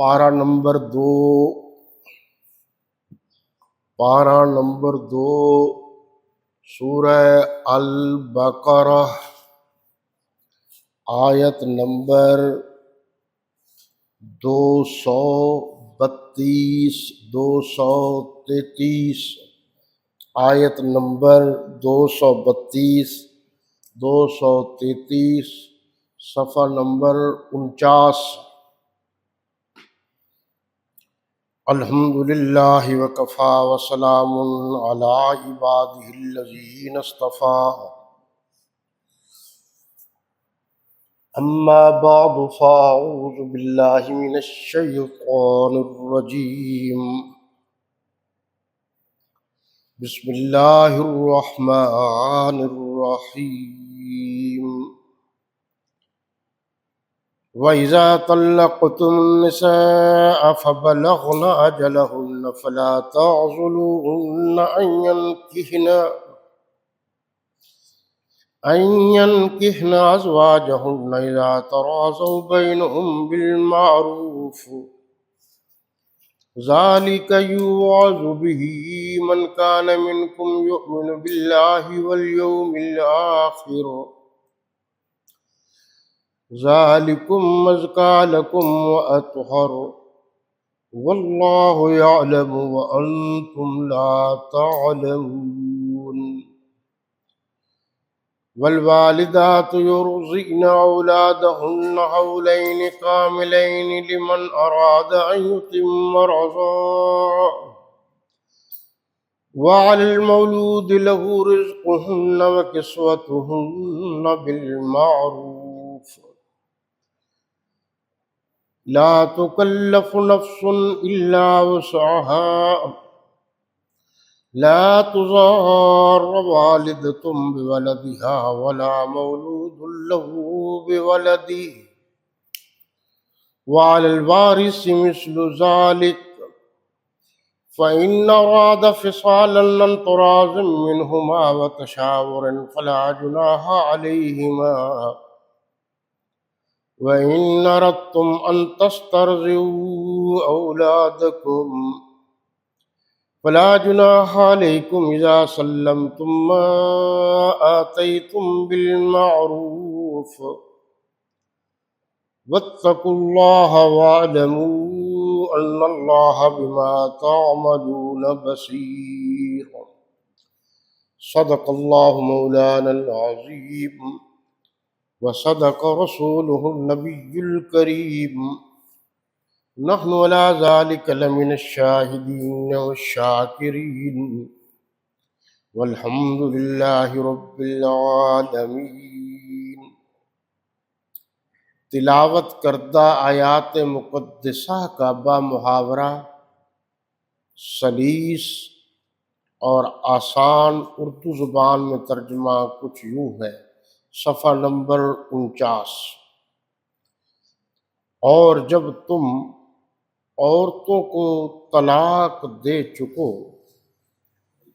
پارہ نمبر 2 سورہ البقرہ، آیت نمبر 232 233، آیت نمبر 232 233، صفحہ نمبر 49۔ الحمدللہ وکفی وسلام علی عبادہ الذین اصطفی، اما بعد فاعوذ باللہ من الشیطان الرجیم، بسم اللہ الرحمن الرحیم۔ وَإِذَا طَلَّقْتُمُ النِّسَاءَ فَبَلَغْنَ أَجَلَهُنَّ فَلَا تَعْضُلُوهُنَّ أَن يَنكِحْنَ أَزْوَاجَهُنَّ إِذَا تَرَاضَوْا بَيْنَهُم بِالْمَعْرُوفِ ذَلِكَ يُوعَظُ بِهِ مَنْ كَانَ مِنكُمْ يُؤْمِنُ بِاللَّهِ وَالْيَوْمِ الْآخِرِ ذَلِكُمْ أَزْكَىٰ لَكُمْ وَأَطْهَرُ وَاللَّهُ يَعْلَمُ وَأَنْتُمْ لَا تَعْلَمُونَ۔ وَالْوَالِدَاتُ يُرْضِعْنَ أَوْلَادَهُنَّ حَوْلَيْنِ كَامِلَيْنِ لِمَنْ أَرَادَ أَنْ يُتِمَّ الرَّضَاعَةَ، وَعَلَى الْمَوْلُودِ لَهُ رِزْقُهُنَّ وَكِسْوَتُهُنَّ بِالْمَعْرُوفِ لا تكلف نفس إلا وسعها، لا تضار والدة بولدها ولا مولود له بولده، وعلى الوارث مثل ذلك فإن أراد فصالا عن تراض منهما وتشاور فلا جناح عليهما، وَإِنْ أَرَدْتُمْ أَنْ تَسْتَرْضِعُوا أَوْلَادَكُمْ فَلَا جُنَاحَ عَلَيْكُمْ إِذَا سَلَّمْتُمْ مَا آتَيْتُمْ بِالْمَعْرُوفِ وَاتَّقُوا اللَّهَ وَاعْلَمُوا أَنَّ اللَّهَ بِمَا تَعْمَلُونَ بَصِيرٌ۔ صدق اللہ مولانا العظیم وصدق رسوله النبی الکریم، نحن على ذلك لمن الشاہدین والشاکرین، والحمد للہ رب العالمین۔ تلاوت کردہ آیات مقدسہ کا بامحاورہ سلیس اور آسان اردو زبان میں ترجمہ کچھ یوں ہے، صفحہ نمبر 49۔ اور جب تم عورتوں کو طلاق دے چکو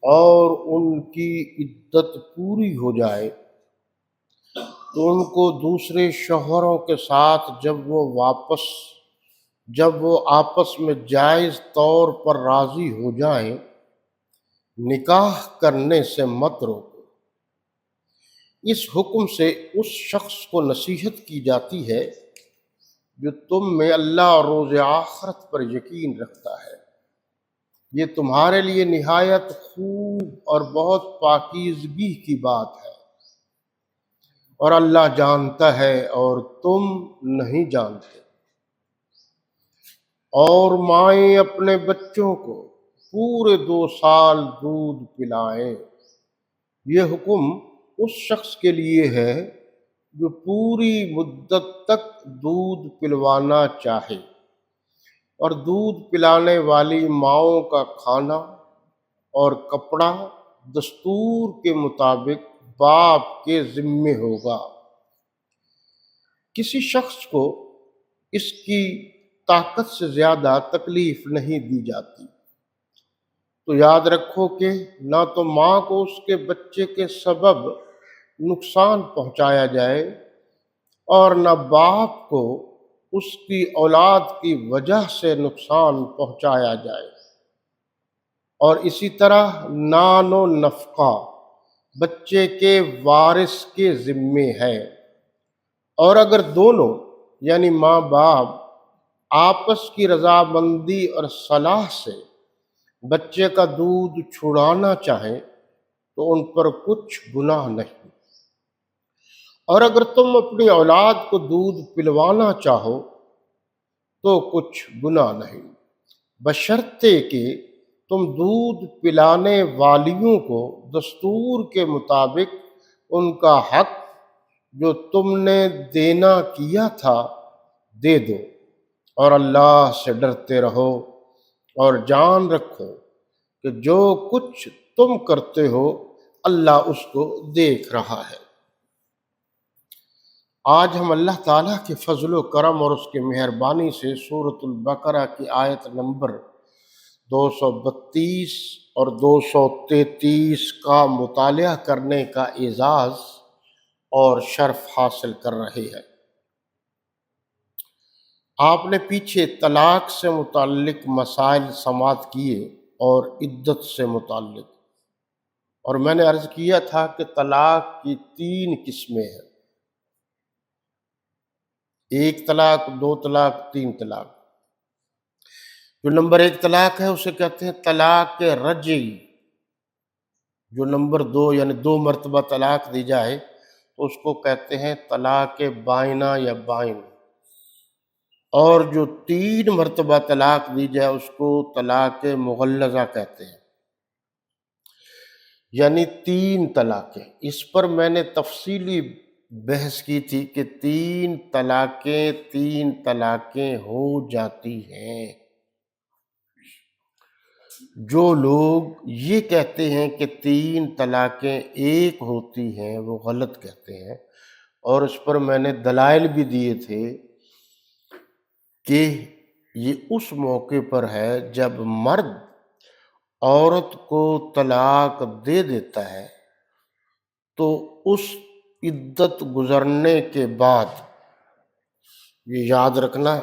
اور ان کی عدت پوری ہو جائے تو ان کو دوسرے شوہروں کے ساتھ جب وہ آپس میں جائز طور پر راضی ہو جائیں نکاح کرنے سے مت روکو۔ اس حکم سے اس شخص کو نصیحت کی جاتی ہے جو تم میں اللہ اور روز آخرت پر یقین رکھتا ہے، یہ تمہارے لیے نہایت خوب اور بہت پاکیزگی کی بات ہے، اور اللہ جانتا ہے اور تم نہیں جانتے۔ اور مائیں اپنے بچوں کو پورے 2 سال دودھ پلائیں، یہ حکم اس شخص کے لیے ہے جو پوری مدت تک دودھ پلوانا چاہے، اور دودھ پلانے والی ماؤں کا کھانا اور کپڑا دستور کے مطابق باپ کے ذمے ہوگا۔ کسی شخص کو اس کی طاقت سے زیادہ تکلیف نہیں دی جاتی، تو یاد رکھو کہ نہ تو ماں کو اس کے بچے کے سبب نقصان پہنچایا جائے اور نہ باپ کو اس کی اولاد کی وجہ سے نقصان پہنچایا جائے، اور اسی طرح نان و نفقہ بچے کے وارث کے ذمے ہے، اور اگر دونوں یعنی ماں باپ آپس کی رضامندی اور صلاح سے بچے کا دودھ چھڑانا چاہیں تو ان پر کچھ گناہ نہیں، اور اگر تم اپنی اولاد کو دودھ پلوانا چاہو تو کچھ گناہ نہیں، بشرطے کہ تم دودھ پلانے والیوں کو دستور کے مطابق ان کا حق جو تم نے دینا کیا تھا دے دو، اور اللہ سے ڈرتے رہو اور جان رکھو کہ جو کچھ تم کرتے ہو اللہ اس کو دیکھ رہا ہے۔ آج ہم اللہ تعالیٰ کے فضل و کرم اور اس کی مہربانی سے سورۃ البقرہ کی آیت نمبر 232 اور 233 کا مطالعہ کرنے کا اعزاز اور شرف حاصل کر رہے ہیں۔ آپ نے پیچھے طلاق سے متعلق مسائل سماعت کیے اور عدت سے متعلق، اور میں نے عرض کیا تھا کہ طلاق کی 3 قسمیں ہیں، 1 طلاق، 2 طلاق، 3 طلاق۔ جو نمبر 1 طلاق ہے اسے کہتے ہیں طلاق رجعی، جو نمبر 2 یعنی 2 مرتبہ طلاق دی جائے تو اس کو کہتے ہیں طلاق بائنہ یا بائن، اور جو 3 مرتبہ طلاق دی جائے اس کو طلاق مغلظہ کہتے ہیں، یعنی 3 طلاقیں۔ اس پر میں نے تفصیلی بحث کی تھی کہ 3 طلاقیں ہو جاتی ہیں۔ جو لوگ یہ کہتے ہیں کہ 3 طلاقیں ایک ہوتی ہیں وہ غلط کہتے ہیں، اور اس پر میں نے دلائل بھی دیے تھے کہ یہ اس موقع پر ہے جب مرد عورت کو طلاق دے دیتا ہے تو اس عدت گزرنے کے بعد، یہ یاد رکھنا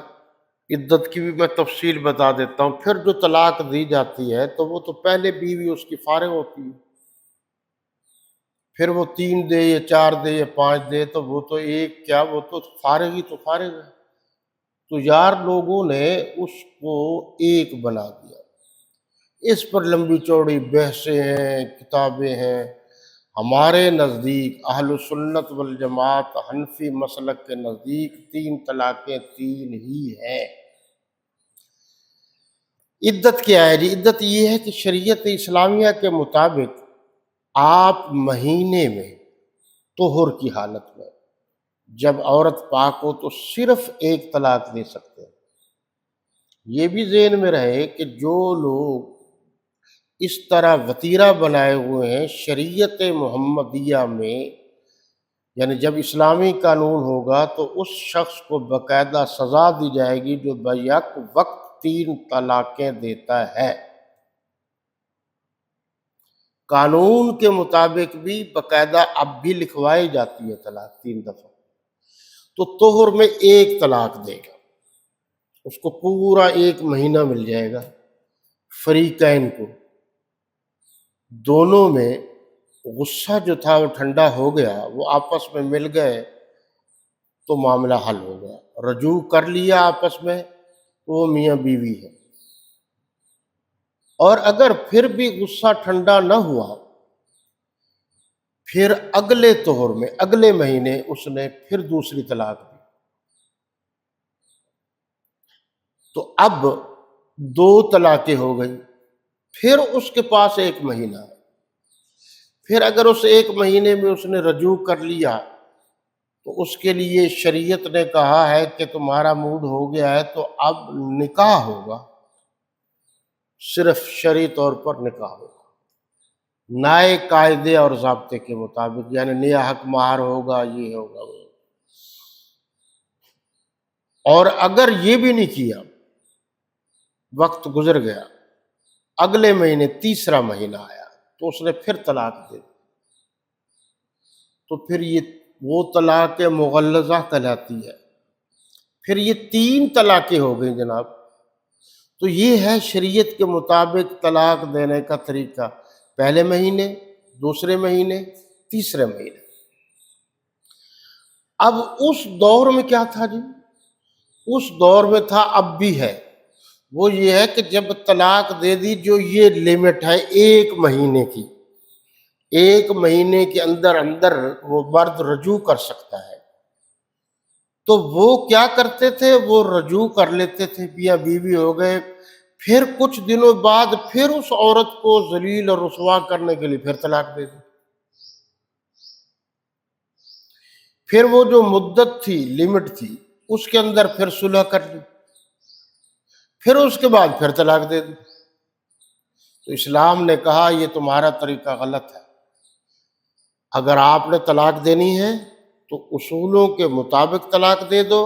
عدت کی بھی میں تفصیل بتا دیتا ہوں، پھر جو طلاق دی جاتی ہے تو وہ تو پہلے بیوی اس کی فارغ ہوتی ہے، پھر وہ 3 دے یا 4 دے یا 5 دے تو وہ تو ایک کیا، وہ تو فارغ ہی تو فارغ ہے۔ تو یار لوگوں نے اس کو ایک بنا دیا، اس پر لمبی چوڑی بحثیں ہیں، کتابیں ہیں۔ ہمارے نزدیک اہل سنت والجماعت حنفی مسلک کے نزدیک 3 طلاقیں 3 ہی ہیں۔ عدت کیا ہے جی؟ عدت یہ ہے کہ شریعت اسلامیہ کے مطابق آپ مہینے میں طہر کی حالت میں جب عورت پاک ہو تو صرف 1 طلاق دے سکتے ہیں۔ یہ بھی ذہن میں رہے کہ جو لوگ اس طرح وتیرہ بنائے ہوئے ہیں شریعت محمدیہ میں، یعنی جب اسلامی قانون ہوگا تو اس شخص کو باقاعدہ سزا دی جائے گی جو بیک وقت 3 طلاقیں دیتا ہے۔ قانون کے مطابق بھی باقاعدہ اب بھی لکھوائی جاتی ہے طلاق 3 دفعہ، تو طہر میں 1 طلاق دے گا، اس کو پورا 1 مہینہ مل جائے گا، فریقین کو دونوں میں غصہ جو تھا وہ ٹھنڈا ہو گیا، وہ آپس میں مل گئے تو معاملہ حل ہو گیا، رجوع کر لیا آپس میں تو وہ میاں بیوی ہے۔ اور اگر پھر بھی غصہ ٹھنڈا نہ ہوا، پھر اگلے طہر میں اگلے مہینے اس نے پھر دوسری طلاق دی، تو اب 2 طلاقیں ہو گئی، پھر اس کے پاس 1 مہینہ ہے، پھر اگر اس 1 مہینے میں اس نے رجوع کر لیا تو اس کے لیے شریعت نے کہا ہے کہ تمہارا موڈ ہو گیا ہے تو اب نکاح ہوگا، صرف شرعی طور پر نکاح ہوگا، نئے قاعدے اور ضابطے کے مطابق، یعنی نیا حق مہر ہوگا، یہ ہوگا وہ۔ اور اگر یہ بھی نہیں کیا، وقت گزر گیا، اگلے مہینے تیسرا مہینہ آیا تو اس نے پھر طلاق دے دی، تو پھر یہ وہ طلاق مغلظہ کہلاتی ہے۔ پھر یہ 3 طلاقیں ہو گئی جناب۔ تو یہ ہے شریعت کے مطابق طلاق دینے کا طریقہ، پہلے مہینے، دوسرے مہینے، تیسرے مہینے۔ اب اس دور میں کیا تھا جی؟ اس دور میں تھا، اب بھی ہے، وہ یہ ہے کہ جب طلاق دے دی، جو یہ لمٹ ہے 1 مہینے کی، 1 مہینے کے اندر اندر وہ مرد رجوع کر سکتا ہے، تو وہ کیا کرتے تھے؟ وہ رجوع کر لیتے تھے، میاں بیوی ہو گئے، پھر کچھ دنوں بعد پھر اس عورت کو ذلیل اور رسوا کرنے کے لیے پھر طلاق دے دی، پھر وہ جو مدت تھی، لمٹ تھی، اس کے اندر پھر صلح کر لی، پھر اس کے بعد پھر طلاق دے دی۔ تو اسلام نے کہا یہ تمہارا طریقہ غلط ہے، اگر آپ نے طلاق دینی ہے تو اصولوں کے مطابق طلاق دے دو،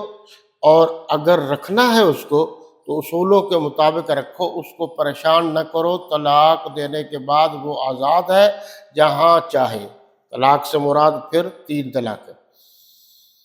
اور اگر رکھنا ہے اس کو تو اصولوں کے مطابق رکھو، اس کو پریشان نہ کرو۔ طلاق دینے کے بعد وہ آزاد ہے جہاں چاہے، طلاق سے مراد پھر 3 طلاق ہے۔